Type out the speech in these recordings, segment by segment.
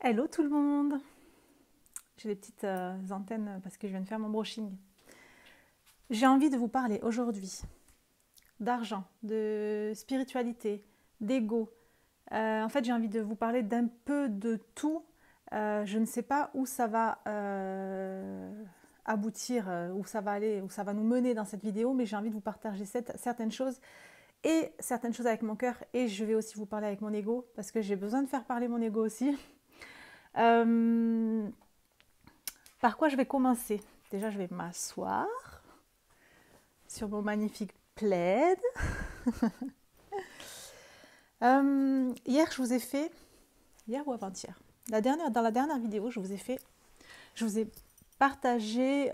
Hello tout le monde! J'ai des petites antennes parce que je viens de faire mon brushing. J'ai envie de vous parler aujourd'hui d'argent, de spiritualité, d'ego. En fait, j'ai envie de vous parler d'un peu de tout. Je ne sais pas où ça va aboutir, où ça va aller, où ça va nous mener dans cette vidéo, mais j'ai envie de vous partager certaines choses et certaines choses avec mon cœur. Et je vais aussi vous parler avec mon ego parce que j'ai besoin de faire parler mon ego aussi. Euh, Par quoi je vais commencer? Déjà, je vais m'asseoir sur mon magnifique plaid. Hier, je vous ai fait, hier ou avant-hier, dans la dernière vidéo, je vous ai partagé,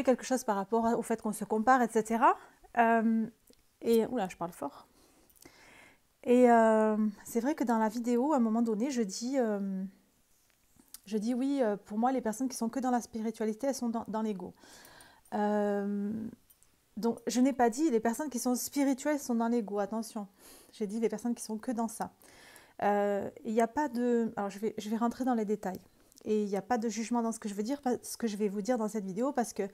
quelque chose par rapport au fait qu'on se compare, etc. Oula, je parle fort. C'est vrai que dans la vidéo, à un moment donné, je dis oui, pour moi, les personnes qui sont que dans la spiritualité, elles sont dans l'ego. Donc, je n'ai pas dit les personnes qui sont spirituelles sont dans l'ego, attention. J'ai dit les personnes qui sont que dans ça. Il n'y a pas de... Alors, je vais rentrer dans les détails. Et il n'y a pas de jugement dans ce que je veux dire, ce que je vais vous dire dans cette vidéo, parce que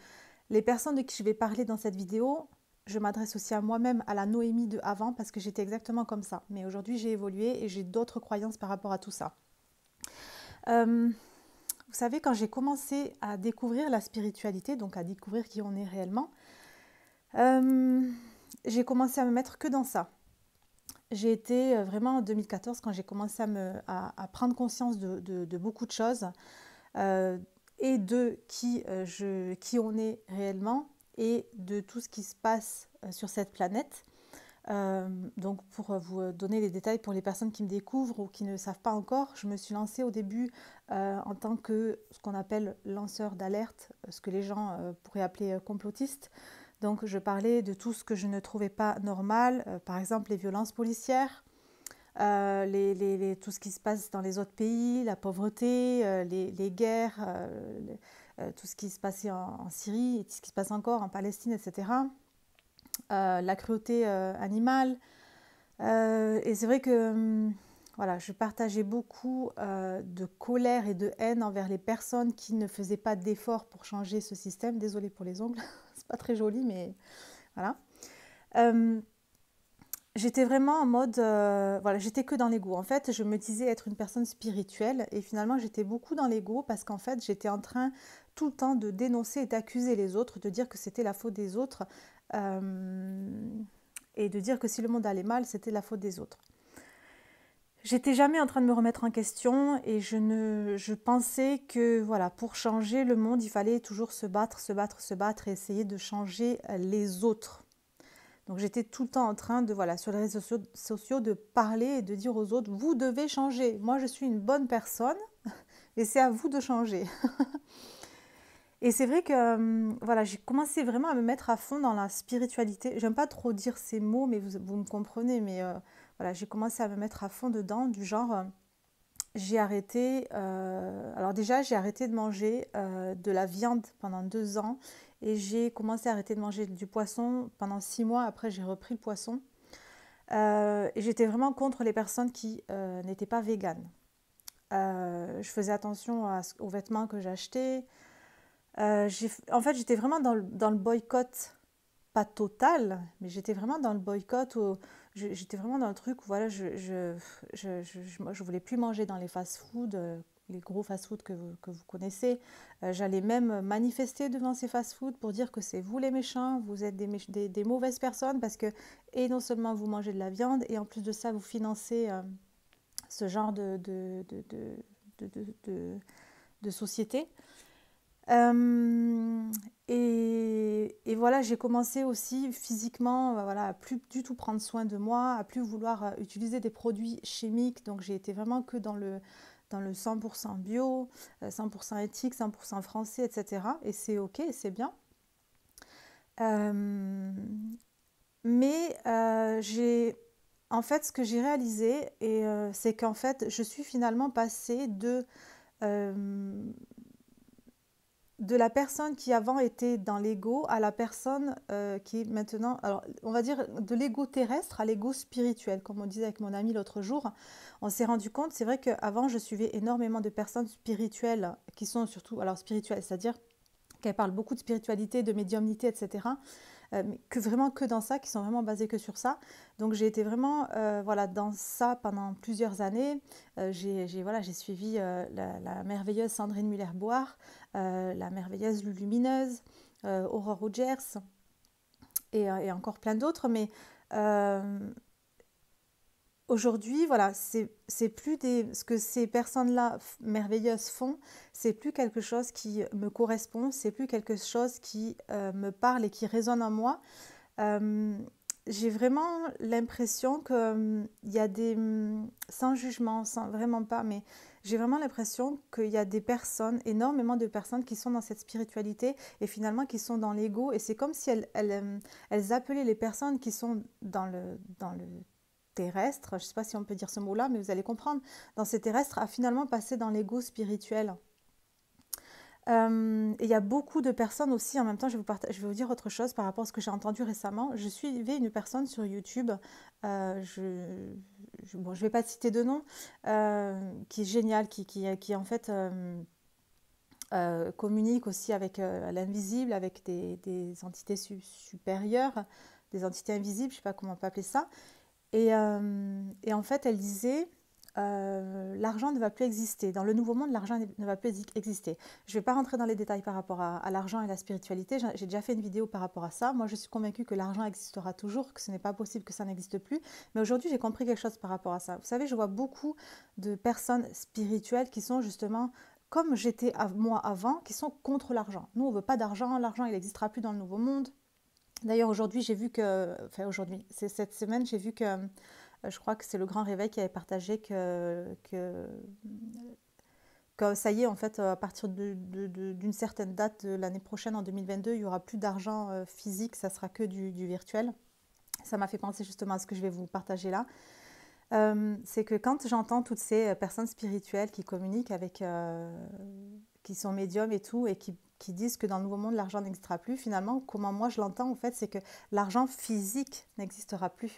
les personnes de qui je vais parler dans cette vidéo, je m'adresse aussi à moi-même, à la Noémie de avant, parce que j'étais exactement comme ça. Mais aujourd'hui, j'ai évolué et j'ai d'autres croyances par rapport à tout ça. Vous savez, quand j'ai commencé à découvrir la spiritualité, donc à découvrir qui on est réellement, j'ai commencé à me mettre que dans ça. J'ai été vraiment en 2014 quand j'ai commencé à prendre conscience de beaucoup de choses et de qui on est réellement et de tout ce qui se passe sur cette planète. Donc pour vous donner les détails pour les personnes qui me découvrent ou qui ne savent pas encore, je me suis lancée au début en tant que ce qu'on appelle lanceur d'alerte, ce que les gens pourraient appeler complotiste. Donc je parlais de tout ce que je ne trouvais pas normal, par exemple les violences policières, tout ce qui se passe dans les autres pays, la pauvreté, les guerres, tout ce qui se passait en Syrie, et tout ce qui se passe encore en Palestine, etc. La cruauté animale. Et c'est vrai que voilà, je partageais beaucoup de colère et de haine envers les personnes qui ne faisaient pas d'efforts pour changer ce système. Désolée pour les ongles, c'est pas très joli, mais voilà. J'étais vraiment en mode, voilà, j'étais que dans l'ego. En fait, je me disais être une personne spirituelle et finalement j'étais beaucoup dans l'ego parce qu'en fait j'étais en train tout le temps de dénoncer et d'accuser les autres, de dire que c'était la faute des autres et de dire que si le monde allait mal, c'était la faute des autres. J'étais jamais en train de me remettre en question et je pensais que voilà, pour changer le monde, il fallait toujours se battre, se battre, se battre et essayer de changer les autres. Donc j'étais tout le temps en train de, voilà, sur les réseaux sociaux, de parler et de dire aux autres, vous devez changer. Moi, je suis une bonne personne et c'est à vous de changer. Et c'est vrai que voilà, j'ai commencé vraiment à me mettre à fond dans la spiritualité. J'aime pas trop dire ces mots, mais vous me comprenez. Mais voilà, j'ai commencé à me mettre à fond dedans, du genre, j'ai arrêté. Alors déjà, j'ai arrêté de manger de la viande pendant 2 ans et j'ai commencé à arrêter de manger du poisson pendant 6 mois. Après, j'ai repris le poisson. Et j'étais vraiment contre les personnes qui n'étaient pas véganes. Je faisais attention aux vêtements que j'achetais. En fait, j'étais vraiment dans le boycott, pas total, mais j'étais vraiment dans le boycott. J'étais vraiment dans le truc où voilà, je voulais plus manger dans les fast-foods, les gros fast-foods que vous connaissez. J'allais même manifester devant ces fast-foods pour dire que c'est vous les méchants, vous êtes des mauvaises personnes parce que, et non seulement vous mangez de la viande, et en plus de ça, vous financez ce genre de société. Et voilà, j'ai commencé aussi physiquement voilà, à plus du tout prendre soin de moi, à plus vouloir utiliser des produits chimiques. Donc j'ai été vraiment que dans le 100% bio, 100% éthique, 100% français, etc. Et c'est ok, c'est bien. Euh, mais en fait, ce que j'ai réalisé, c'est qu'en fait, je suis finalement passée de... euh, de la personne qui avant était dans l'ego à la personne qui est maintenant, alors on va dire de l'ego terrestre à l'ego spirituel, comme on disait avec mon ami l'autre jour. On s'est rendu compte, c'est vrai qu'avant je suivais énormément de personnes spirituelles qui sont surtout, alors spirituelles, c'est-à-dire qu'elles parlent beaucoup de spiritualité, de médiumnité, etc. Mais que vraiment que dans ça, qui sont vraiment basées que sur ça. Donc j'ai été vraiment voilà, dans ça pendant plusieurs années. Voilà, j'ai suivi la merveilleuse Sandrine Muller-Boire, la merveilleuse Lumineuse, Aurore Rogers et encore plein d'autres. Mais euh, aujourd'hui, voilà, c'est plus ce que ces personnes-là merveilleuses font, c'est plus quelque chose qui me correspond, c'est plus quelque chose qui me parle et qui résonne en moi. Euh, j'ai vraiment l'impression que il y a des, sans jugement, sans vraiment pas, mais j'ai vraiment l'impression qu'il y a des personnes, énormément de personnes qui sont dans cette spiritualité et finalement qui sont dans l'ego. Et c'est comme si elles appelaient les personnes qui sont dans le terrestre, je ne sais pas si on peut dire ce mot-là, mais vous allez comprendre, dans ces terrestres, à finalement passer dans l'ego spirituel. Et il y a beaucoup de personnes aussi, en même temps, je vais vous dire autre chose par rapport à ce que j'ai entendu récemment. Je suivais une personne sur YouTube, bon, je vais pas citer de nom, qui est géniale, qui en fait communique aussi avec l'invisible, avec des entités supérieures, des entités invisibles, je sais pas comment on peut appeler ça. Et en fait, elle disait, l'argent ne va plus exister. Dans le nouveau monde, l'argent ne va plus exister. Je ne vais pas rentrer dans les détails par rapport à l'argent et la spiritualité. J'ai déjà fait une vidéo par rapport à ça. Moi, je suis convaincue que l'argent existera toujours, que ce n'est pas possible que ça n'existe plus. Mais aujourd'hui, j'ai compris quelque chose par rapport à ça. Vous savez, je vois beaucoup de personnes spirituelles qui sont justement comme j'étais moi avant, qui sont contre l'argent. Nous, on ne veut pas d'argent. L'argent, il n'existera plus dans le nouveau monde. D'ailleurs, aujourd'hui, j'ai vu que, enfin aujourd'hui, c'est cette semaine, j'ai vu que, je crois que c'est le Grand Réveil qui avait partagé que ça y est, en fait, à partir d'une certaine date de l'année prochaine, en 2022, il n'y aura plus d'argent physique, ça sera que du virtuel. Ça m'a fait penser justement à ce que je vais vous partager là. C'est que quand j'entends toutes ces personnes spirituelles qui communiquent avec, qui sont médiums et tout, et qui disent que dans le nouveau monde, l'argent n'existera plus, finalement, comment moi je l'entends, en fait, c'est que l'argent physique n'existera plus.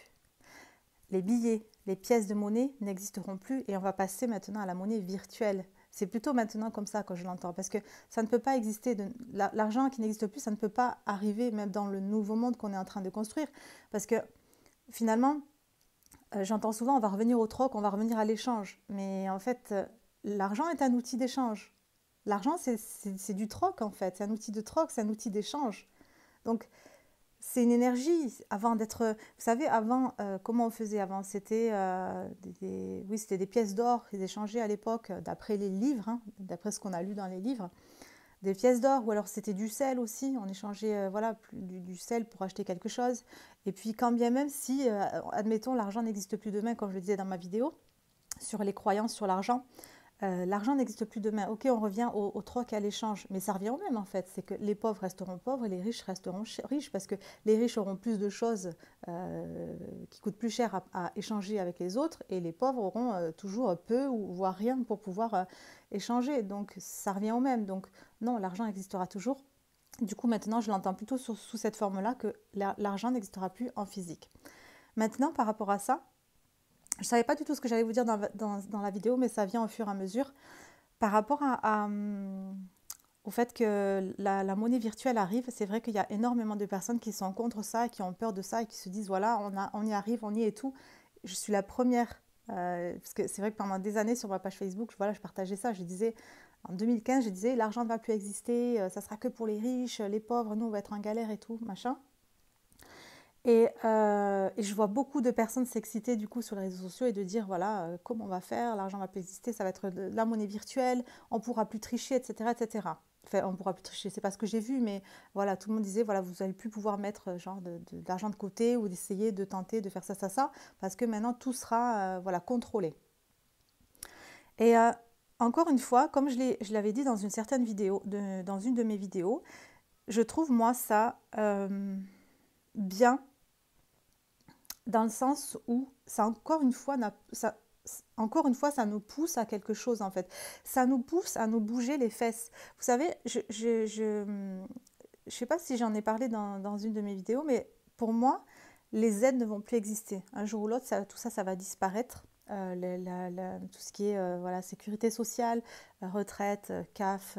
Les billets, les pièces de monnaie n'existeront plus et on va passer maintenant à la monnaie virtuelle. C'est plutôt maintenant comme ça que je l'entends, parce que ça ne peut pas exister, l'argent qui n'existe plus, ça ne peut pas arriver même dans le nouveau monde qu'on est en train de construire, parce que finalement, j'entends souvent on va revenir au troc, on va revenir à l'échange, mais en fait, l'argent est un outil d'échange. L'argent, c'est du troc en fait, c'est un outil de troc, c'est un outil d'échange. Donc, c'est une énergie. Avant d'être, vous savez, avant, comment on faisait avant? C'était oui, c'était des pièces d'or qu'ils échangeaient à l'époque, d'après les livres, hein, d'après ce qu'on a lu dans les livres. Des pièces d'or, ou alors c'était du sel aussi. On échangeait voilà, du sel pour acheter quelque chose. Et puis, quand bien même si, admettons, l'argent n'existe plus demain, comme je le disais dans ma vidéo, sur les croyances sur l'argent, l'argent n'existe plus demain. Ok, on revient au troc et à l'échange, mais ça revient au même en fait. C'est que les pauvres resteront pauvres et les riches resteront riches parce que les riches auront plus de choses qui coûtent plus cher à échanger avec les autres et les pauvres auront toujours peu ou voire rien pour pouvoir échanger. Donc ça revient au même. Donc non, l'argent existera toujours. Du coup, maintenant, je l'entends plutôt sous cette forme-là que l'argent n'existera plus en physique. Maintenant, par rapport à ça, je ne savais pas du tout ce que j'allais vous dire dans la vidéo, mais ça vient au fur et à mesure. Par rapport au fait que la monnaie virtuelle arrive, c'est vrai qu'il y a énormément de personnes qui sont contre ça, qui ont peur de ça et qui se disent, voilà, on y arrive, on y est et tout. Je suis la première, parce que c'est vrai que pendant des années sur ma page Facebook, voilà, je partageais ça, je disais, en 2015, je disais, l'argent ne va plus exister, ça sera que pour les riches, les pauvres, nous on va être en galère et tout, machin. Et je vois beaucoup de personnes s'exciter du coup sur les réseaux sociaux et de dire voilà comment on va faire, l'argent va plus exister, ça va être de la monnaie virtuelle, on pourra plus tricher, etc., etc. Enfin, on pourra plus tricher, c'est pas ce que j'ai vu, mais voilà, tout le monde disait voilà, vous n'allez plus pouvoir mettre genre d'argent de côté ou d'essayer de tenter de faire ça, parce que maintenant tout sera voilà contrôlé. Et encore une fois, comme je l'avais dit dans une certaine vidéo, dans une de mes vidéos, je trouve moi ça bien dans le sens où ça encore une fois, encore une fois, ça nous pousse à quelque chose en fait. Ça nous pousse à nous bouger les fesses. Vous savez, je sais pas si j'en ai parlé dans une de mes vidéos, mais pour moi, les aides ne vont plus exister. Un jour ou l'autre, tout ça, ça va disparaître. Tout ce qui est voilà, sécurité sociale, retraite, CAF,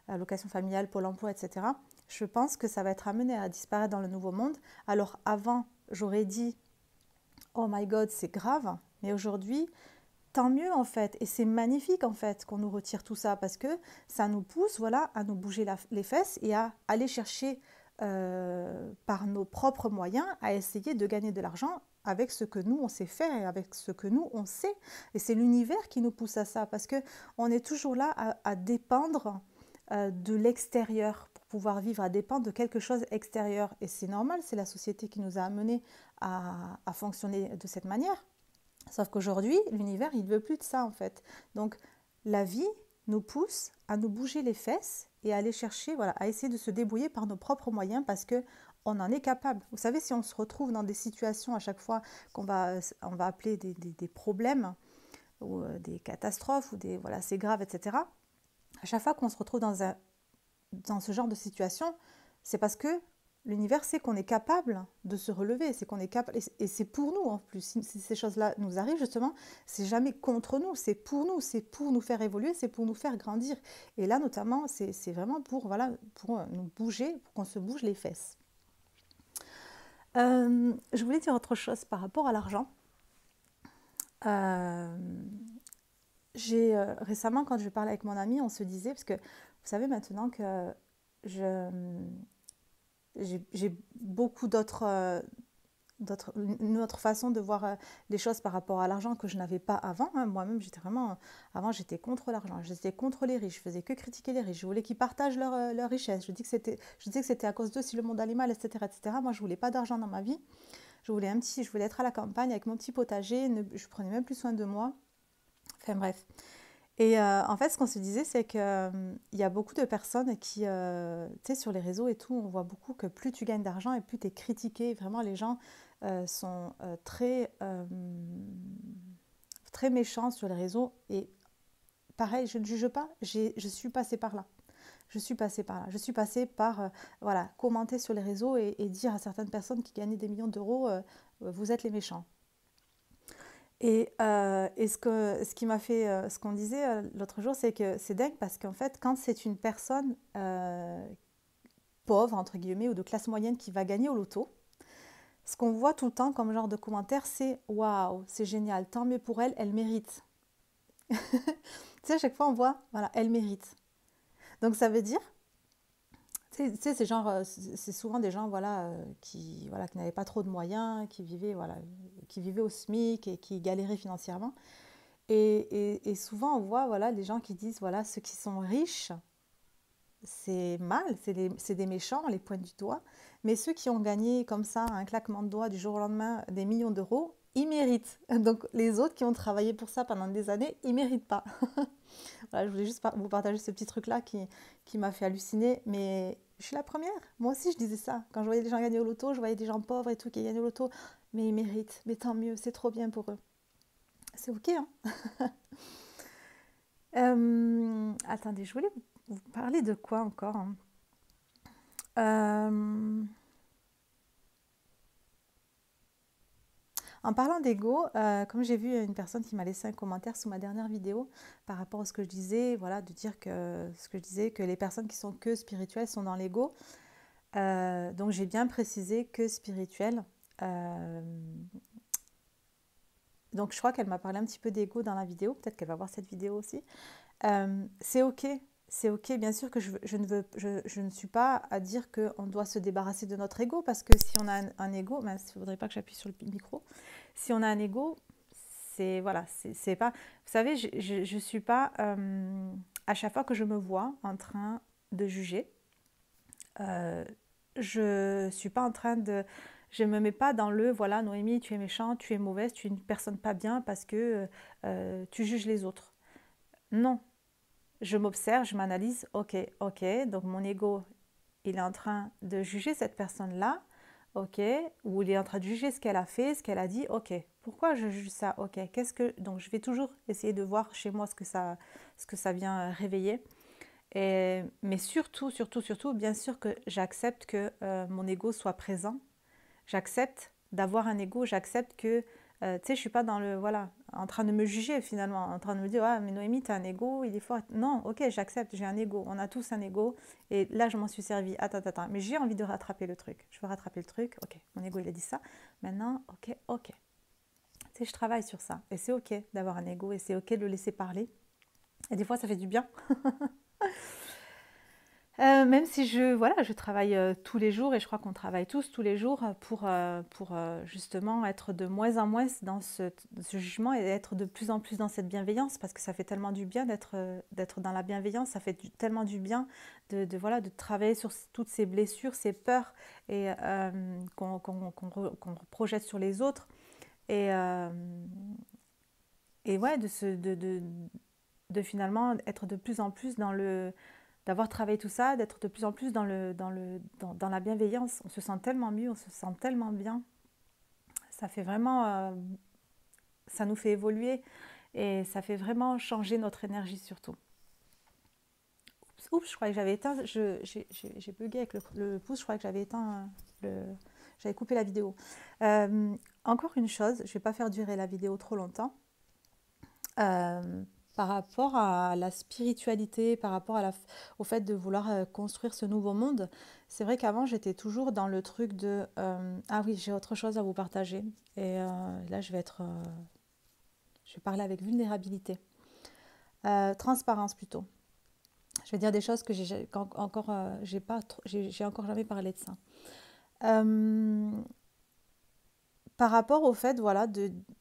allocation familiale, Pôle emploi, etc. Je pense que ça va être amené à disparaître dans le nouveau monde. Alors avant, j'aurais dit, oh my God, c'est grave. Mais aujourd'hui, tant mieux en fait. Et c'est magnifique en fait qu'on nous retire tout ça parce que ça nous pousse voilà, à nous bouger les fesses et à aller chercher par nos propres moyens à essayer de gagner de l'argent avec ce que nous on sait faire et avec ce que nous on sait. Et c'est l'univers qui nous pousse à ça parce qu'on est toujours là à dépendre de l'extérieur pour pouvoir vivre, à dépendre de quelque chose extérieur. Et c'est normal, c'est la société qui nous a amenés à fonctionner de cette manière. Sauf qu'aujourd'hui, l'univers, il ne veut plus de ça en fait. Donc la vie nous pousse à nous bouger les fesses et à aller chercher, voilà, à essayer de se débrouiller par nos propres moyens parce que on en est capable. Vous savez, si on se retrouve dans des situations à chaque fois on va appeler des problèmes ou des catastrophes ou des voilà, c'est grave, etc. À chaque fois qu'on se retrouve dans ce genre de situation, c'est parce que l'univers sait qu'on est capable de se relever, c'est qu'on est capable, et c'est pour nous en plus. Si ces choses-là nous arrivent, justement, c'est jamais contre nous, c'est pour nous faire évoluer, c'est pour nous faire grandir. Et là, notamment, c'est vraiment voilà, pour nous bouger, pour qu'on se bouge les fesses. Je voulais dire autre chose par rapport à l'argent. Récemment, quand je parlais avec mon ami, on se disait, parce que vous savez maintenant que j'ai beaucoup une autre façon de voir les choses par rapport à l'argent que je n'avais pas avant. Hein. Moi-même, avant, j'étais contre l'argent, j'étais contre les riches, je faisais que critiquer les riches, je voulais qu'ils partagent leur richesse, je disais que c'était à cause d'eux si le monde allait mal, etc., etc. Moi, je voulais pas d'argent dans ma vie, je voulais être à la campagne avec mon petit potager, je prenais même plus soin de moi. Enfin bref. Et en fait, ce qu'on se disait, c'est qu'il y a beaucoup de personnes qui, tu sais, sur les réseaux et tout, on voit beaucoup que plus tu gagnes d'argent et plus tu es critiqué. Vraiment, les gens sont très méchants sur les réseaux. Et pareil, je ne juge pas, je suis passée par là. Je suis passée par là. Je suis passée par voilà, commenter sur les réseaux et dire à certaines personnes qui gagnaient des millions d'euros, vous êtes les méchants. Et ce qui m'a fait, ce qu'on disait l'autre jour, c'est que c'est dingue parce qu'en fait, quand c'est une personne pauvre, entre guillemets, ou de classe moyenne qui va gagner au loto, ce qu'on voit tout le temps comme genre de commentaire, c'est waouh, c'est génial, tant mieux pour elle, elle mérite. Tu sais, à chaque fois, on voit, voilà, elle mérite. Donc ça veut dire, tu sais, c'est souvent des gens, voilà, qui n'avaient pas trop de moyens, qui vivaient au SMIC et qui galéraient financièrement. Et souvent, on voit, voilà, les gens qui disent, voilà, ceux qui sont riches, c'est mal, c'est des méchants, on les pointe du doigt. Mais ceux qui ont gagné comme ça, un claquement de doigts du jour au lendemain, des millions d'euros, ils méritent. Donc les autres qui ont travaillé pour ça pendant des années, ils méritent pas. Voilà, je voulais juste vous partager ce petit truc-là qui m'a fait halluciner. Mais je suis la première. Moi aussi, je disais ça. Quand je voyais des gens gagner au loto, je voyais des gens pauvres et tout qui gagnaient au loto. Mais ils méritent. Mais tant mieux, c'est trop bien pour eux. C'est ok, hein. Attendez, je voulais vous parler de quoi encore, hein. En parlant d'ego, comme j'ai vu une personne qui m'a laissé un commentaire sous ma dernière vidéo par rapport à ce que je disais, voilà, de dire que ce que je disais, que les personnes qui sont que spirituelles sont dans l'ego. Donc j'ai bien précisé que spirituel. Donc je crois qu'elle m'a parlé un petit peu d'ego dans la vidéo, peut-être qu'elle va voir cette vidéo aussi. C'est ok, bien sûr que je ne suis pas à dire qu'on doit se débarrasser de notre ego, parce que si on a un ego, il ne faudrait pas que j'appuie sur le micro, si on a un ego, c'est voilà, c'est pas, vous savez, je suis pas, à chaque fois que je me vois en train de juger, je suis pas en train de, je me mets pas dans le, voilà, Noémie, tu es méchante, tu es mauvaise, tu es une personne pas bien parce que tu juges les autres. Non, je m'observe, je m'analyse, ok, donc mon ego, il est en train de juger cette personne-là, ok, ou il est en train de juger ce qu'elle a fait, ce qu'elle a dit, ok, Pourquoi je juge ça? Ok, qu'est-ce que... Donc je vais toujours essayer de voir chez moi ce que ça vient réveiller. Mais surtout, surtout, surtout, bien sûr que j'accepte que mon ego soit présent. J'accepte d'avoir un ego, j'accepte que, tu sais, je suis pas dans le, voilà, en train de me juger finalement, en train de me dire, ah, mais Noémie, tu as un ego, il est fort. Non, ok, j'accepte, j'ai un ego, on a tous un ego, et là, je m'en suis servi, attends, attends, attends, mais j'ai envie de rattraper le truc, je veux rattraper le truc, ok, mon ego, il a dit ça, maintenant, ok, ok. Tu sais, je travaille sur ça, et c'est ok d'avoir un ego, et c'est ok de le laisser parler, et des fois, ça fait du bien. Même si voilà, je travaille tous les jours et je crois qu'on travaille tous les jours pour justement être de moins en moins dans ce jugement et être de plus en plus dans cette bienveillance parce que ça fait tellement du bien d'être dans la bienveillance, ça fait tellement du bien voilà, de travailler sur toutes ces blessures, ces peurs et qu'on projette sur les autres et ouais, de finalement être de plus en plus dans d'avoir travaillé tout ça, d'être de plus en plus dans la bienveillance. On se sent tellement mieux, on se sent tellement bien. Ça fait vraiment, ça nous fait évoluer et ça fait vraiment changer notre énergie surtout. Oups, je croyais que j'avais éteint, j'ai bugué avec le pouce, je croyais que j'avais éteint j'avais coupé la vidéo. Encore une chose, je ne vais pas faire durer la vidéo trop longtemps. Par rapport à la spiritualité, par rapport au fait de vouloir construire ce nouveau monde, c'est vrai qu'avant j'étais toujours dans le truc de ah oui, j'ai autre chose à vous partager. Et là je vais parler avec vulnérabilité. Transparence plutôt. Je vais dire des choses que encore, j'ai encore jamais parlé de ça. Par rapport au fait voilà,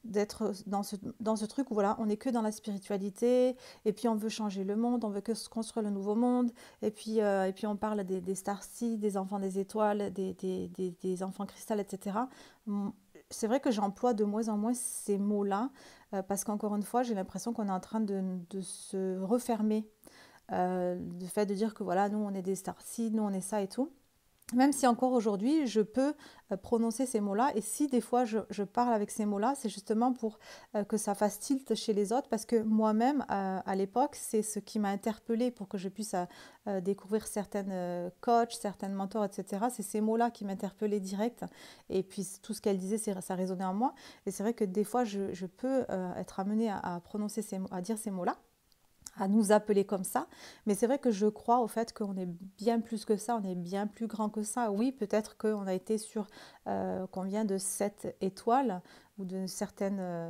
d'être dans ce truc où voilà, on n'est que dans la spiritualité, et puis on veut changer le monde, on veut que se construire le nouveau monde, et puis on parle des starseeds, des enfants des étoiles, des enfants cristal, etc. C'est vrai que j'emploie de moins en moins ces mots-là, parce qu'encore une fois, j'ai l'impression qu'on est en train de se refermer, le fait de dire que voilà, nous on est des starseeds, nous on est ça et tout. Même si encore aujourd'hui, je peux prononcer ces mots-là, et si des fois je parle avec ces mots-là, c'est justement pour que ça fasse tilt chez les autres, parce que moi-même, à l'époque, c'est ce qui m'a interpellée pour que je puisse découvrir certaines coachs, certaines mentors, etc. C'est ces mots-là qui m'interpellaient direct, et puis tout ce qu'elle disait, ça résonnait en moi, et c'est vrai que des fois, je peux être amenée à prononcer ces mots, à dire ces mots-là, à nous appeler comme ça. Mais c'est vrai que je crois au fait qu'on est bien plus que ça, on est bien plus grand que ça. Oui, peut-être qu'on a été qu'on vient de 7 étoiles ou de certains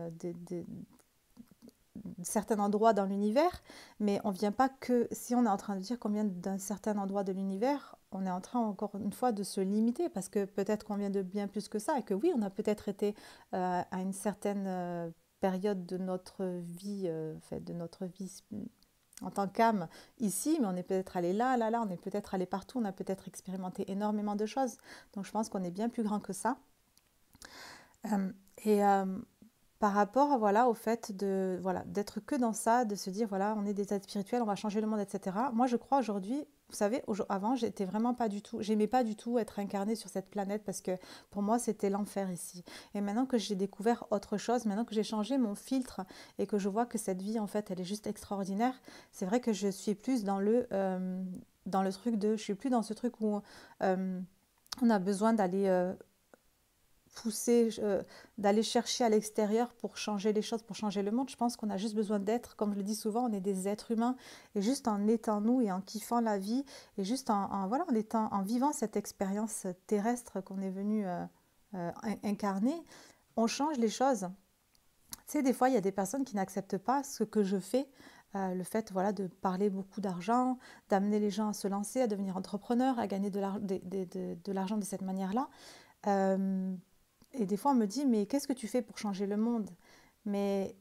endroits dans l'univers, mais on vient pas que, si on est en train de dire qu'on vient d'un certain endroit de l'univers, on est en train encore une fois de se limiter parce que peut-être qu'on vient de bien plus que ça et que oui, on a peut-être été à une certaine période de notre vie, de notre vie en tant qu'âme ici, mais on est peut-être allé là, là, là, on est peut-être allé partout, on a peut-être expérimenté énormément de choses. Donc je pense qu'on est bien plus grand que ça. Euh, et par rapport voilà, au fait de voilà, d'être que dans ça, de se dire voilà, on est des êtres spirituels, on va changer le monde, etc. Moi, je crois aujourd'hui, vous savez, avant, j'étais vraiment pas du tout, j'aimais pas du tout être incarnée sur cette planète parce que pour moi, c'était l'enfer ici. Et maintenant que j'ai découvert autre chose, maintenant que j'ai changé mon filtre et que je vois que cette vie, en fait, elle est juste extraordinaire, c'est vrai que je suis plus dans le truc je suis plus dans ce truc où on a besoin d'aller pousser, d'aller chercher à l'extérieur pour changer les choses, pour changer le monde. Je pense qu'on a juste besoin d'être, comme je le dis souvent, on est des êtres humains, et juste en étant nous et en kiffant la vie, et juste voilà, en vivant cette expérience terrestre qu'on est venu incarner, on change les choses. Tu sais, des fois, il y a des personnes qui n'acceptent pas ce que je fais, le fait voilà, de parler beaucoup d'argent, d'amener les gens à se lancer, à devenir entrepreneurs, à gagner de l'argent de cette manière-là. Euh, et des fois, on me dit, mais qu'est-ce que tu fais pour changer le monde? Mais,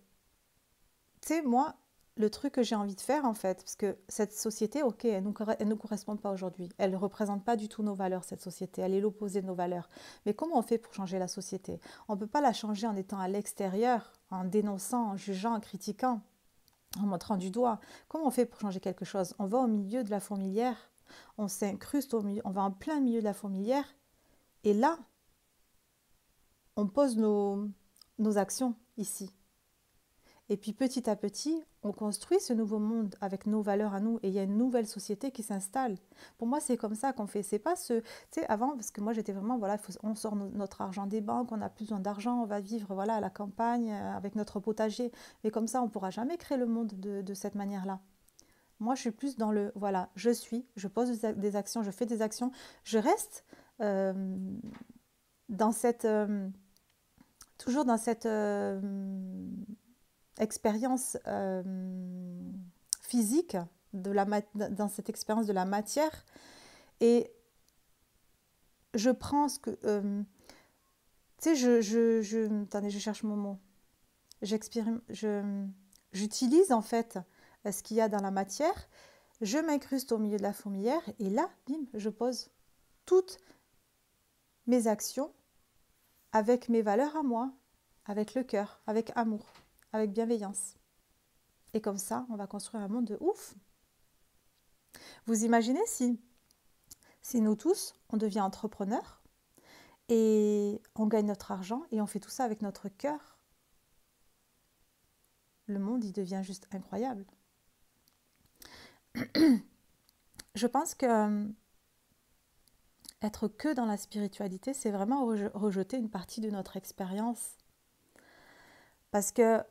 tu sais, moi, le truc que j'ai envie de faire, en fait, parce que cette société, ok, elle nous correspond pas aujourd'hui. Elle ne représente pas du tout nos valeurs, cette société. Elle est l'opposé de nos valeurs. Mais comment on fait pour changer la société? On ne peut pas la changer en étant à l'extérieur, en dénonçant, en jugeant, en critiquant, en montrant du doigt. Comment on fait pour changer quelque chose? On va au milieu de la fourmilière, on s'incruste au milieu, on va en plein milieu de la fourmilière, et là, on pose nos actions ici. Et puis petit à petit, on construit ce nouveau monde avec nos valeurs à nous et il y a une nouvelle société qui s'installe. Pour moi, c'est comme ça qu'on fait. C'est pas ce, tu sais, avant, parce que moi j'étais vraiment, voilà, on sort notre argent des banques, on a plus besoin d'argent, on va vivre, voilà, à la campagne avec notre potager. Mais comme ça, on pourra jamais créer le monde de cette manière-là. Moi, je suis plus dans le, voilà, je pose des actions, je fais des actions, je reste euh, dans cette, toujours dans cette expérience physique, dans cette expérience de la matière, et je prends ce que... tu sais, attendez, je cherche mon mot. J'utilise en fait ce qu'il y a dans la matière, je m'incruste au milieu de la fourmilière, et là, bim, je pose toutes mes actions avec mes valeurs à moi, avec le cœur, avec amour, avec bienveillance. Et comme ça, on va construire un monde de ouf. Vous imaginez si nous tous, on devient entrepreneurs et on gagne notre argent et on fait tout ça avec notre cœur. Le monde, il devient juste incroyable. Je pense que être que dans la spiritualité, c'est vraiment rejeter une partie de notre expérience. Parce que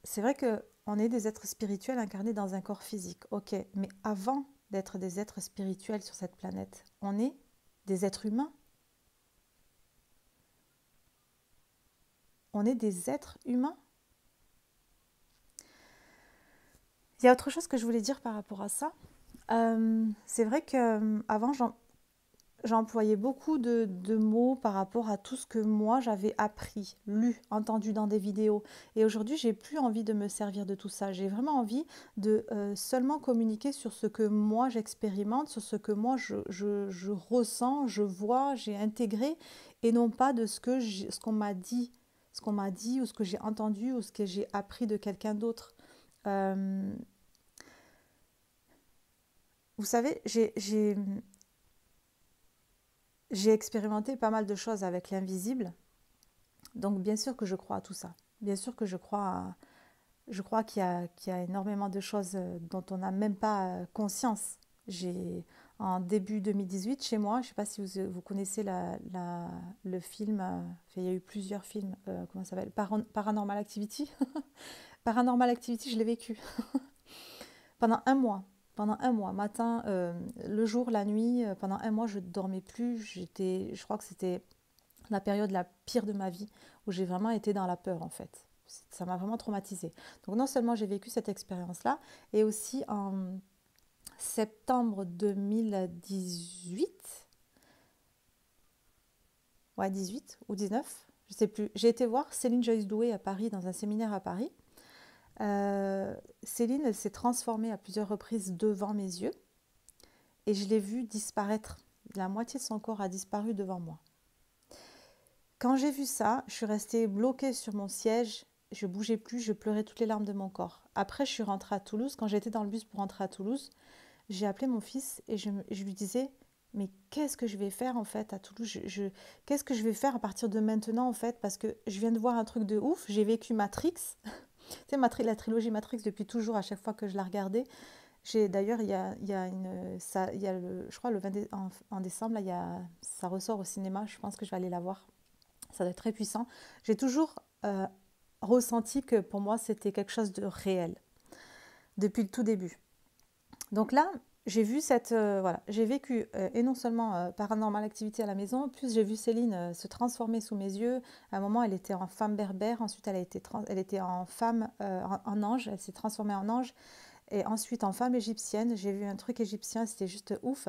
c'est vrai qu'on est des êtres spirituels incarnés dans un corps physique, ok, mais avant d'être des êtres spirituels sur cette planète, on est des êtres humains. On est des êtres humains. Il y a autre chose que je voulais dire par rapport à ça. C'est vrai qu'avant, j'employais beaucoup de mots par rapport à tout ce que moi j'avais appris, lu, entendu dans des vidéos. Et aujourd'hui, j'ai plus envie de me servir de tout ça. J'ai vraiment envie de seulement communiquer sur ce que moi j'expérimente, sur ce que moi je ressens, je vois, j'ai intégré, et non pas de ce qu'on m'a dit, ou ce que j'ai entendu, ou ce que j'ai appris de quelqu'un d'autre. Vous savez, j'ai expérimenté pas mal de choses avec l'invisible, donc bien sûr que je crois à tout ça. Bien sûr que je crois qu'il y a énormément de choses dont on n'a même pas conscience. En début 2018, chez moi, je ne sais pas si vous connaissez le film, il y a eu plusieurs films, comment ça s'appelle, Paranormal Activity. Paranormal Activity, je l'ai vécu pendant un mois. Pendant un mois, matin, le jour, la nuit, pendant un mois, je ne dormais plus. Je crois que c'était la période la pire de ma vie, où j'ai vraiment été dans la peur en fait. Ça m'a vraiment traumatisée. Donc non seulement j'ai vécu cette expérience-là, et aussi en septembre 2018, ouais 18 ou 19, je sais plus, j'ai été voir Céline Joyce Doué à Paris, dans un séminaire à Paris. Céline, elle s'est transformée à plusieurs reprises devant mes yeux, et je l'ai vue disparaître. La moitié de son corps a disparu devant moi. Quand j'ai vu ça, je suis restée bloquée sur mon siège, je ne bougeais plus, je pleurais toutes les larmes de mon corps. Après, je suis rentrée à Toulouse. Quand j'étais dans le bus pour rentrer à Toulouse, j'ai appelé mon fils et je lui disais, mais qu'est-ce que je vais faire en fait à Toulouse, qu'est-ce que je vais faire à partir de maintenant en fait, parce que je viens de voir un truc de ouf, j'ai vécu Matrix, tu sais, la trilogie Matrix depuis toujours, à chaque fois que je la regardais. D'ailleurs, il y a je crois en décembre, là, ça ressort au cinéma, je pense que je vais aller la voir. Ça doit être très puissant. J'ai toujours ressenti que pour moi, c'était quelque chose de réel, depuis le tout début. Donc là, j'ai vu j'ai vécu, et non seulement Paranormal Activity à la maison, plus j'ai vu Céline se transformer sous mes yeux. À un moment, elle était en femme berbère, ensuite elle était en femme, en ange, elle s'est transformée en ange, et ensuite en femme égyptienne. J'ai vu un truc égyptien, c'était juste ouf.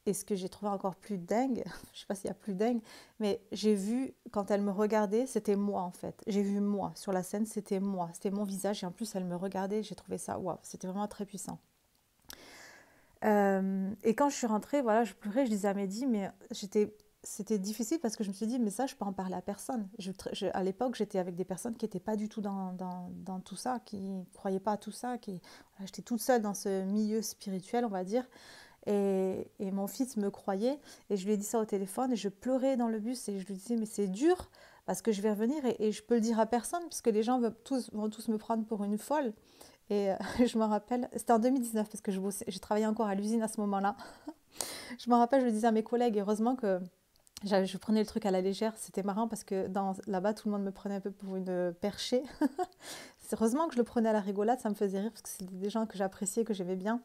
Et ce que j'ai trouvé encore plus dingue, je ne sais pas s'il y a plus dingue, mais j'ai vu, quand elle me regardait, c'était moi en fait. J'ai vu moi sur la scène, c'était moi, c'était mon visage, et en plus elle me regardait, j'ai trouvé ça, waouh, c'était vraiment très puissant. Et quand je suis rentrée, voilà, je pleurais, je disais à Mehdi, mais c'était difficile parce que je me suis dit, mais ça, je peux en parler à personne. À l'époque, j'étais avec des personnes qui n'étaient pas du tout dans tout ça, qui ne croyaient pas à tout ça, voilà, j'étais toute seule dans ce milieu spirituel, on va dire. Et mon fils me croyait, et je lui ai dit ça au téléphone, et je pleurais dans le bus, et je lui disais, mais c'est dur, parce que je vais revenir et je peux le dire à personne, parce que les gens vont tous me prendre pour une folle. Et je me rappelle, c'était en 2019, parce que j'ai travaillé encore à l'usine à ce moment-là. Je me rappelle, je le disais à mes collègues, heureusement que je prenais le truc à la légère. C'était marrant parce que là-bas, tout le monde me prenait un peu pour une perchée. C'est heureusement que je le prenais à la rigolade, ça me faisait rire parce que c'était des gens que j'appréciais, que j'aimais bien.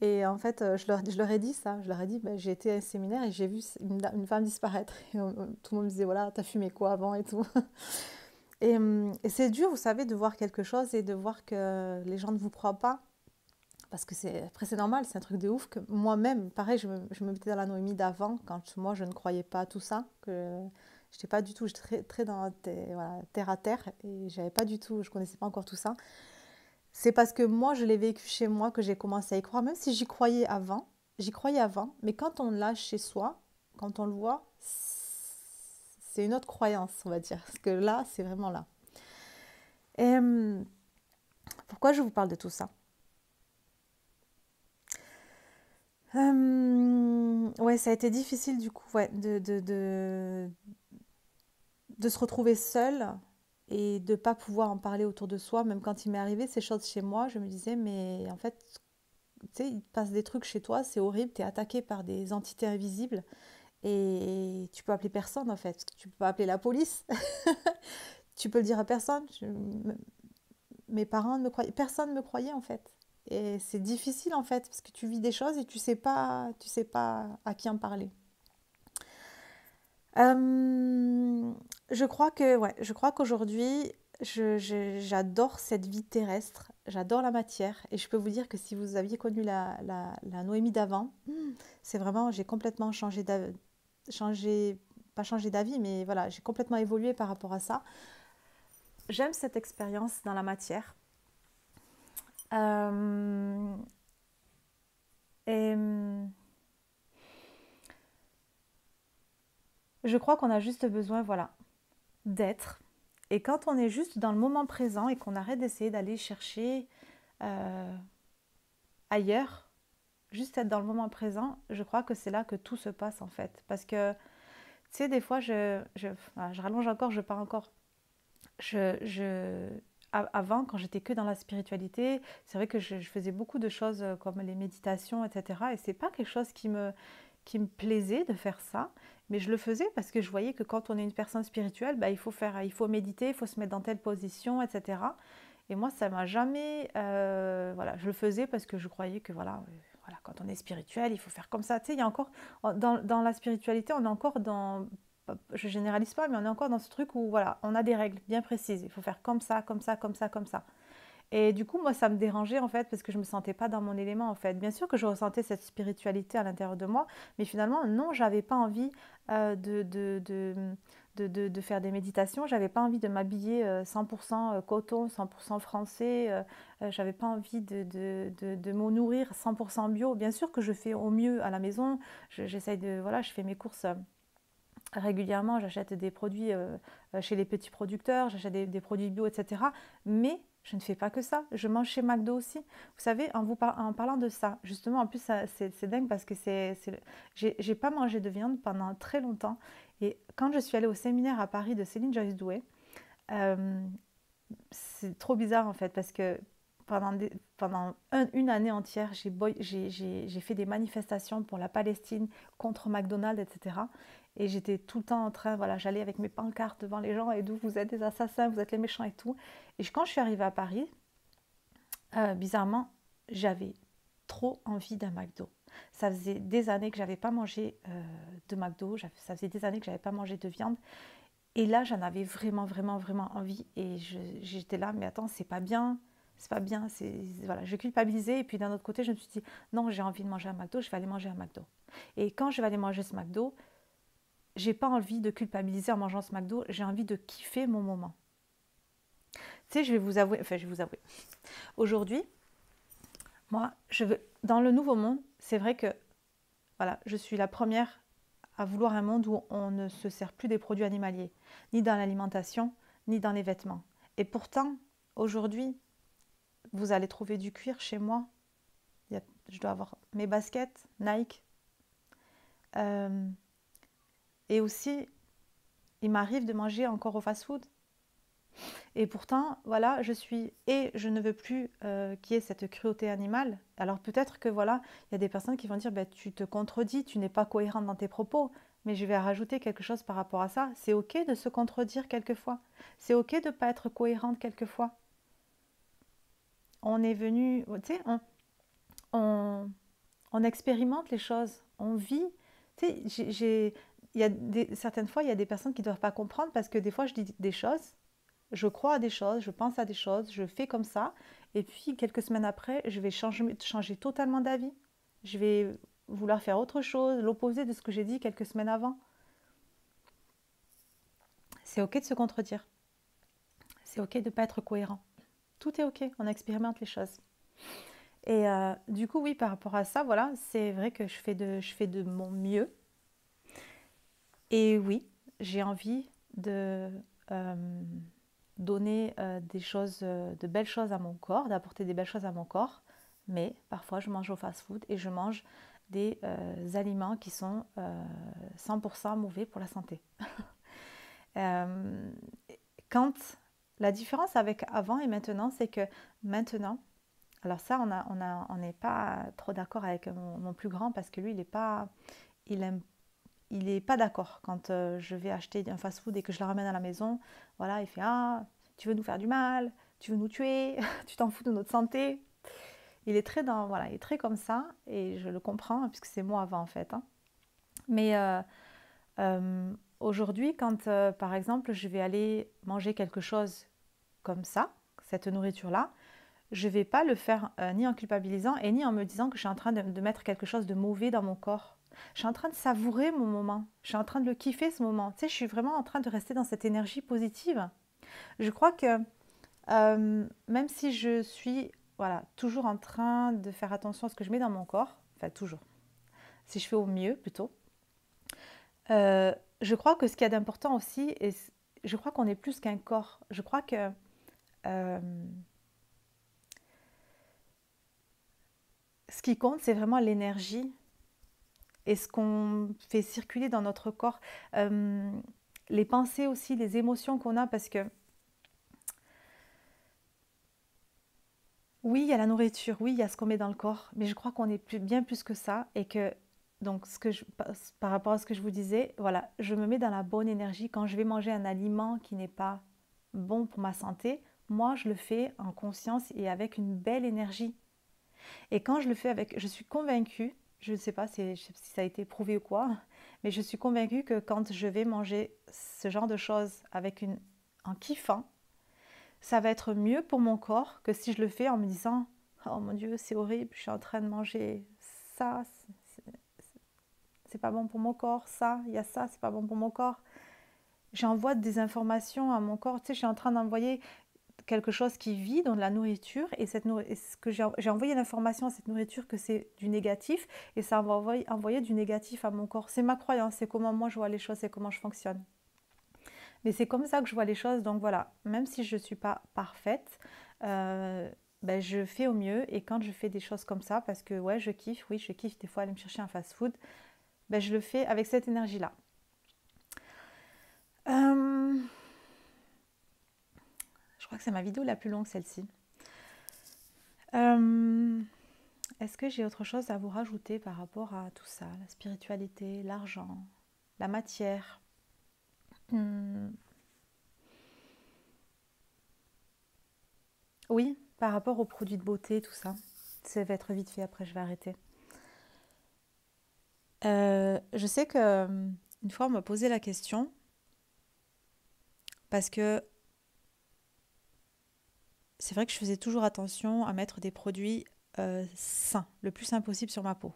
Et en fait, je leur ai dit ça. Je leur ai dit, ben, j'ai été à un séminaire et j'ai vu une femme disparaître. Et tout le monde me disait, voilà, t'as fumé quoi avant et tout. Et c'est dur, vous savez, de voir quelque chose et de voir que les gens ne vous croient pas. Parce que après, c'est normal, c'est un truc de ouf que moi-même, pareil, je me mettais dans la Noémie d'avant, quand moi, je ne croyais pas à tout ça, que j'étais pas du tout, j'étais très dans voilà, terre à terre, et j'avais pas du tout, je connaissais pas encore tout ça. C'est parce que moi, je l'ai vécu chez moi que j'ai commencé à y croire, même si j'y croyais avant, mais quand on l'a chez soi, quand on le voit, c'est une autre croyance, on va dire, parce que là, c'est vraiment là. Et pourquoi je vous parle de tout ça? Ouais, ça a été difficile du coup, ouais, de se retrouver seule et de pas pouvoir en parler autour de soi. Même quand il m'est arrivé ces choses chez moi, je me disais, mais en fait, tu sais, il te passe des trucs chez toi, c'est horrible, tu es attaqué par des entités invisibles et tu peux appeler personne en fait. Tu peux pas appeler la police, tu peux le dire à personne. Mes parents ne me croyaient, personne ne me croyait en fait. Et c'est difficile en fait, parce que tu vis des choses et tu sais pas à qui en parler. Je crois que, ouais, je crois qu'aujourd'hui, j'adore cette vie terrestre, j'adore la matière, et je peux vous dire que si vous aviez connu la Noémie d'avant, c'est vraiment, j'ai complètement changé, pas changé d'avis, mais voilà, j'ai complètement évolué par rapport à ça. J'aime cette expérience dans la matière. Euh, et je crois qu'on a juste besoin, voilà, d'être. Et quand on est juste dans le moment présent et qu'on arrête d'essayer d'aller chercher euh, ailleurs, juste être dans le moment présent, je crois que c'est là que tout se passe en fait. Parce que, tu sais, des fois, voilà, je rallonge encore, je pars encore. Je, Avant, quand j'étais que dans la spiritualité, c'est vrai que je faisais beaucoup de choses comme les méditations, etc. Et c'est pas quelque chose qui me plaisait de faire ça, mais je le faisais parce que je voyais que quand on est une personne spirituelle, bah, il faut méditer, il faut se mettre dans telle position, etc. Et moi, ça m'a jamais, voilà, je le faisais parce que je croyais que voilà, quand on est spirituel, il faut faire comme ça. Tu sais, il y a encore dans la spiritualité, on est encore dans, je généralise pas, mais on est encore dans ce truc où voilà, on a des règles bien précises. Il faut faire comme ça, comme ça, comme ça, comme ça. Et du coup, moi, ça me dérangeait en fait parce que je me sentais pas dans mon élément en fait. Bien sûr que je ressentais cette spiritualité à l'intérieur de moi, mais finalement, non, j'avais pas envie de faire des méditations. J'avais pas envie de m'habiller 100% coton, 100% français. J'avais pas envie de me nourrir 100% bio. Bien sûr que je fais au mieux à la maison. J'essaye de, voilà, je fais mes courses. Régulièrement, j'achète des produits chez les petits producteurs, j'achète des produits bio, etc. Mais je ne fais pas que ça. Je mange chez McDo aussi. Vous savez, en parlant de ça, justement, en plus, c'est dingue parce que j'ai pas mangé de viande pendant très longtemps. Et quand je suis allée au séminaire à Paris de Céline Joyce Douai, euh, c'est trop bizarre en fait parce que pendant une année entière, j'ai fait des manifestations pour la Palestine, contre McDonald's, etc. Et j'étais tout le temps en train, voilà, j'allais avec mes pancartes devant les gens et d'où vous êtes des assassins, vous êtes les méchants et tout. Et quand je suis arrivée à Paris, bizarrement, j'avais trop envie d'un McDo. Ça faisait des années que j'avais pas mangé de McDo, ça faisait des années que j'avais pas mangé de viande. Et là, j'en avais vraiment, vraiment, vraiment envie. Et j'étais là, mais attends, c'est pas bien. Voilà, je culpabilisais. Et puis d'un autre côté, je me suis dit, non, j'ai envie de manger un McDo, je vais aller manger un McDo. Et quand je vais aller manger ce McDo, j'ai pas envie de culpabiliser en mangeant ce McDo, j'ai envie de kiffer mon moment. Tu sais, je vais vous avouer. Aujourd'hui, moi, dans le nouveau monde, c'est vrai que, voilà, je suis la première à vouloir un monde où on ne se sert plus des produits animaliers, ni dans l'alimentation, ni dans les vêtements. Et pourtant, aujourd'hui, vous allez trouver du cuir chez moi. Je dois avoir mes baskets Nike. Et aussi, Il m'arrive de manger encore au fast-food. Et pourtant, voilà, je ne veux plus qu'il y ait cette cruauté animale. Alors peut-être que voilà, il y a des personnes qui vont dire, ben, tu te contredis, tu n'es pas cohérente dans tes propos. Mais je vais rajouter quelque chose par rapport à ça. C'est ok de se contredire quelquefois. C'est ok de ne pas être cohérente quelquefois. On est venu, tu sais, on, on expérimente les choses, on vit. Tu sais, certaines fois, il y a des personnes qui ne doivent pas comprendre parce que des fois, je dis des choses, je crois à des choses, je pense à des choses, je fais comme ça, et puis quelques semaines après, je vais changer totalement d'avis. Je vais vouloir faire autre chose, l'opposé de ce que j'ai dit quelques semaines avant. C'est ok de se contredire. C'est ok de ne pas être cohérent. Tout est ok, on expérimente les choses. Et du coup, oui, par rapport à ça, voilà, c'est vrai que je fais de mon mieux. Et oui, j'ai envie de donner des choses, de belles choses à mon corps, d'apporter des belles choses à mon corps. Mais parfois, je mange au fast-food et je mange des aliments qui sont 100% mauvais pour la santé. Euh, quand la différence avec avant et maintenant, c'est que maintenant, alors ça, on n'est pas trop d'accord avec mon plus grand parce que lui, il aime, il est pas d'accord quand je vais acheter un fast-food et que je le ramène à la maison. Voilà, il fait ah, tu veux nous faire du mal, tu veux nous tuer, tu t'en fous de notre santé. Il est très voilà, il est très comme ça et je le comprends puisque c'est moi avant en fait. Hein. Mais aujourd'hui, quand par exemple je vais aller manger quelque chose comme ça, cette nourriture-là, je ne vais pas le faire ni en culpabilisant et ni en me disant que je suis en train de mettre quelque chose de mauvais dans mon corps. Je suis en train de savourer mon moment. Je suis en train de le kiffer ce moment. Tu sais, je suis vraiment en train de rester dans cette énergie positive. Je crois que même si je suis voilà, toujours en train de faire attention à ce que je mets dans mon corps, enfin toujours, si je fais au mieux plutôt, je crois que ce qu'il y a d'important aussi, et je crois qu'on est plus qu'un corps. Je crois que euh, ce qui compte, c'est vraiment l'énergie et ce qu'on fait circuler dans notre corps. Euh, les pensées aussi, les émotions qu'on a, parce que oui, il y a la nourriture, oui, il y a ce qu'on met dans le corps, mais je crois qu'on est bien plus que ça et que, donc, par rapport à ce que je vous disais, voilà, je me mets dans la bonne énergie. Quand je vais manger un aliment qui n'est pas bon pour ma santé, moi, je le fais en conscience et avec une belle énergie. Et quand je le fais avec, je suis convaincue, je ne sais pas si ça a été prouvé ou quoi, mais je suis convaincue que quand je vais manger ce genre de choses en kiffant, ça va être mieux pour mon corps que si je le fais en me disant oh mon Dieu, c'est horrible, je suis en train de manger ça, c'est pas bon pour mon corps, ça, il y a ça, c'est pas bon pour mon corps. J'envoie des informations à mon corps, tu sais, je suis en train d'envoyer quelque chose qui vit dans de la nourriture et ce que j'ai envoyé l'information à cette nourriture que c'est du négatif et ça va envoyer du négatif à mon corps. C'est ma croyance, c'est comment moi je vois les choses, c'est comment je fonctionne. Mais c'est comme ça que je vois les choses, donc voilà, même si je ne suis pas parfaite, ben je fais au mieux et quand je fais des choses comme ça, parce que ouais, je kiffe, oui, je kiffe des fois aller me chercher un fast-food, ben je le fais avec cette énergie-là. Euh, je crois que c'est ma vidéo la plus longue, celle-ci. Est-ce que j'ai autre chose à vous rajouter par rapport à tout ça, la spiritualité, l'argent, la matière? Hmm. Oui, par rapport aux produits de beauté, tout ça. Ça va être vite fait, après je vais arrêter. Je sais que une fois on m'a posé la question parce que c'est vrai que je faisais toujours attention à mettre des produits sains, le plus sain possible sur ma peau.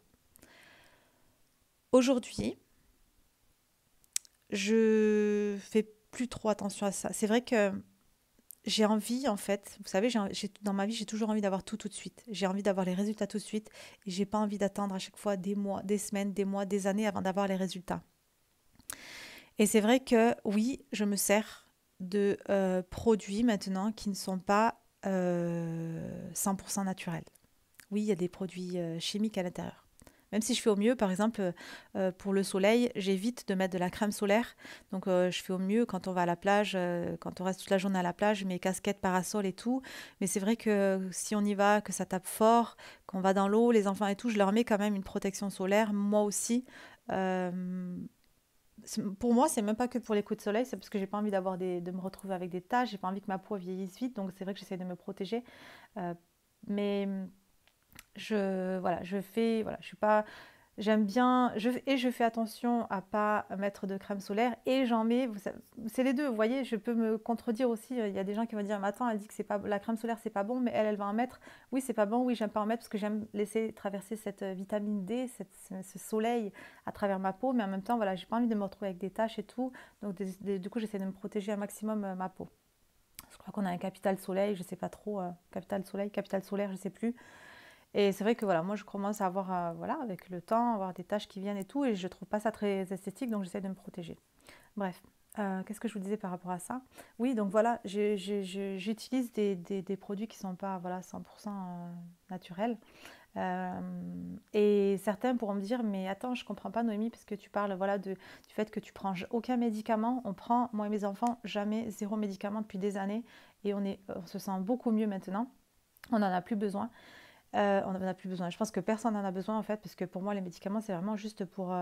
Aujourd'hui, je fais plus trop attention à ça. C'est vrai que j'ai envie, en fait, vous savez, dans ma vie, j'ai toujours envie d'avoir tout de suite. J'ai envie d'avoir les résultats tout de suite et j'ai pas envie d'attendre à chaque fois des mois, des semaines, des mois, des années avant d'avoir les résultats. Et c'est vrai que oui, je me sers de produits maintenant qui ne sont pas 100% naturels. Oui, il y a des produits chimiques à l'intérieur. Même si je fais au mieux, par exemple, pour le soleil, j'évite de mettre de la crème solaire. Donc, je fais au mieux quand on va à la plage, quand on reste toute la journée à la plage, mes casquettes, parasols et tout. Mais c'est vrai que si on y va, que ça tape fort, qu'on va dans l'eau, les enfants et tout, je leur mets quand même une protection solaire, moi aussi. Euh, pour moi, c'est même pas que pour les coups de soleil, c'est parce que j'ai pas envie de me retrouver avec des taches, j'ai pas envie que ma peau vieillisse vite, donc c'est vrai que j'essaie de me protéger. Euh, mais voilà, voilà, je suis pas, j'aime bien, et je fais attention à pas mettre de crème solaire et j'en mets, c'est les deux, vous voyez, je peux me contredire aussi. Il y a des gens qui vont dire, mais attends, elle dit que c'est pas, la crème solaire c'est pas bon, mais elle va en mettre. Oui, c'est pas bon, oui, j'aime pas en mettre parce que j'aime laisser traverser cette vitamine D, ce soleil à travers ma peau, mais en même temps, voilà, j'ai pas envie de me retrouver avec des taches et tout, donc du coup, j'essaie de me protéger un maximum ma peau. Je crois qu'on a un capital soleil, je sais pas trop, capital soleil, capital solaire, je sais plus. Et c'est vrai que voilà, moi je commence à avoir, voilà, avec le temps, avoir des taches qui viennent et tout, et je trouve pas ça très esthétique, donc j'essaie de me protéger. Bref, qu'est-ce que je vous disais par rapport à ça? Oui, donc voilà, j'utilise des produits qui sont pas, voilà, 100% naturels. Euh, et certains pourront me dire, mais attends, je comprends pas Noémie, parce que tu parles, voilà, du fait que tu prends aucun médicament. On prend, moi et mes enfants, jamais zéro médicament depuis des années, et on se sent beaucoup mieux maintenant. On n'en a plus besoin. On n'en a plus besoin. Je pense que personne n'en a besoin en fait, parce que pour moi, les médicaments, c'est vraiment juste pour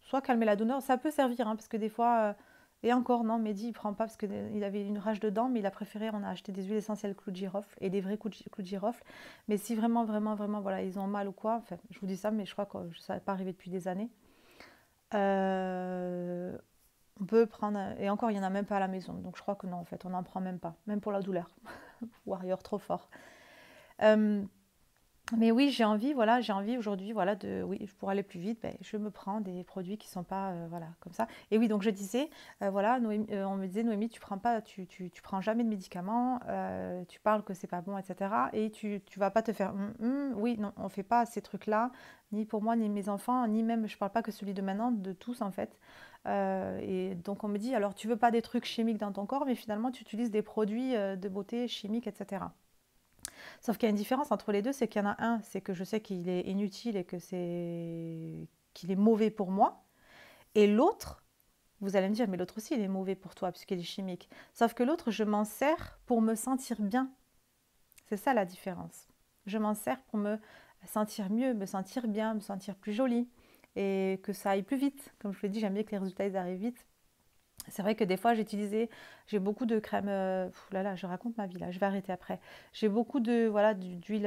soit calmer la douleur. Ça peut servir, hein, parce que des fois, et encore, non, Mehdi, il prend pas parce qu'il avait une rage de dents, mais il a préféré, on a acheté des huiles essentielles clous de girofle et des vrais clous de girofle. Mais si vraiment, vraiment, vraiment, voilà, ils ont mal ou quoi, enfin, je vous dis ça, mais je crois que ça n'est pas arrivé depuis des années. Euh, on peut prendre, et encore, il n'y en a même pas à la maison, donc je crois que non, en fait, on n'en prend même pas, même pour la douleur. Warrior, trop fort. Euh, Mais oui, j'ai envie, voilà, j'ai envie aujourd'hui, voilà, oui, pour aller plus vite, ben, je me prends des produits qui sont pas, voilà, comme ça. Et oui, donc je disais, voilà, on me disait, Noémie, tu prends jamais de médicaments, tu parles que c'est pas bon, etc. Et tu vas pas te faire, oui, non, on fait pas ces trucs-là, ni pour moi, ni mes enfants, ni même, je parle pas que celui de maintenant, de tous en fait. Et donc on me dit, alors tu veux pas des trucs chimiques dans ton corps, mais finalement tu utilises des produits de beauté chimiques, etc. Sauf qu'il y a une différence entre les deux, c'est qu'il y en a un, c'est que je sais qu'il est inutile et qu'il est mauvais pour moi. Et l'autre, vous allez me dire, mais l'autre aussi, il est mauvais pour toi puisqu'il est chimique. Sauf que l'autre, je m'en sers pour me sentir bien. C'est ça la différence. Je m'en sers pour me sentir mieux, me sentir bien, me sentir plus jolie et que ça aille plus vite. Comme je vous l'ai dit, j'aime bien que les résultats ils arrivent vite. C'est vrai que des fois, j'ai beaucoup de crème, là là, je raconte ma vie là, je vais arrêter après. J'ai beaucoup de, voilà, d'huile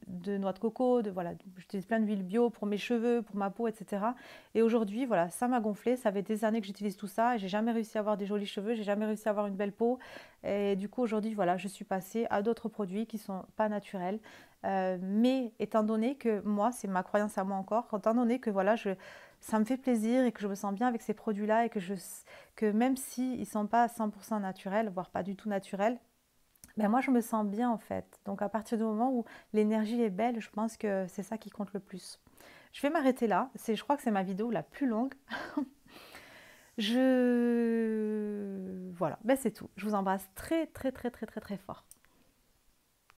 de noix de coco, voilà, j'utilise plein d'huiles bio pour mes cheveux, pour ma peau, etc. Et aujourd'hui, voilà, ça m'a gonflé, ça fait des années que j'utilise tout ça et j'ai jamais réussi à avoir des jolis cheveux, j'ai jamais réussi à avoir une belle peau. Et du coup, aujourd'hui, voilà, je suis passée à d'autres produits qui sont pas naturels. Mais étant donné que moi, c'est ma croyance à moi encore, étant donné que voilà, ça me fait plaisir et que je me sens bien avec ces produits-là et que même s'ils ne sont pas 100% naturels, voire pas du tout naturels, ben moi je me sens bien en fait. Donc à partir du moment où l'énergie est belle, je pense que c'est ça qui compte le plus. Je vais m'arrêter là. Je crois que c'est ma vidéo la plus longue. Voilà, ben c'est tout. Je vous embrasse très très très très très très fort.